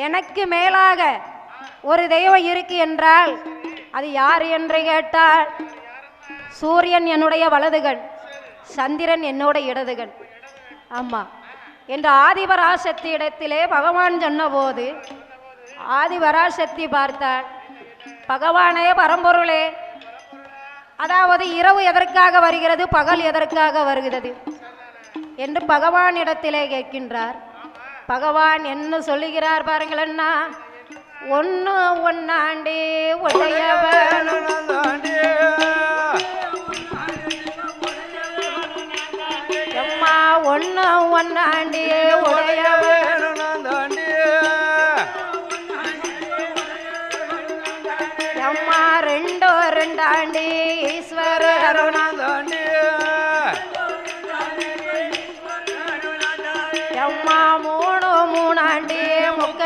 எனக்கு மேலாக ஒரு தெய்வம் இருக்கு என்றால் அது யார் என்று கேட்டால் சூரியன் என்னுடைய வலதுகன், சந்திரன் என்னோட இடதுகன். ஆமா என்று ஆதிபராசக்தி இடத்திலே பகவான் சொன்னபோது ஆதிபராசக்தி பார்த்தாள், பகவானே பரம்பொருளே, அதாவது இரவு எதற்காக வருகிறது, பகல் எதற்காக வருகிறது என்று பகவானிடத்திலே கேட்கின்றார். பகவான் என்ன சொல்லுகிறார் பாருங்களேன்னா, ஒன்னு ஒன்னாண்டே உடையவன், எம்மா ஒன்னு ஒன்னாண்டே உடையவன்,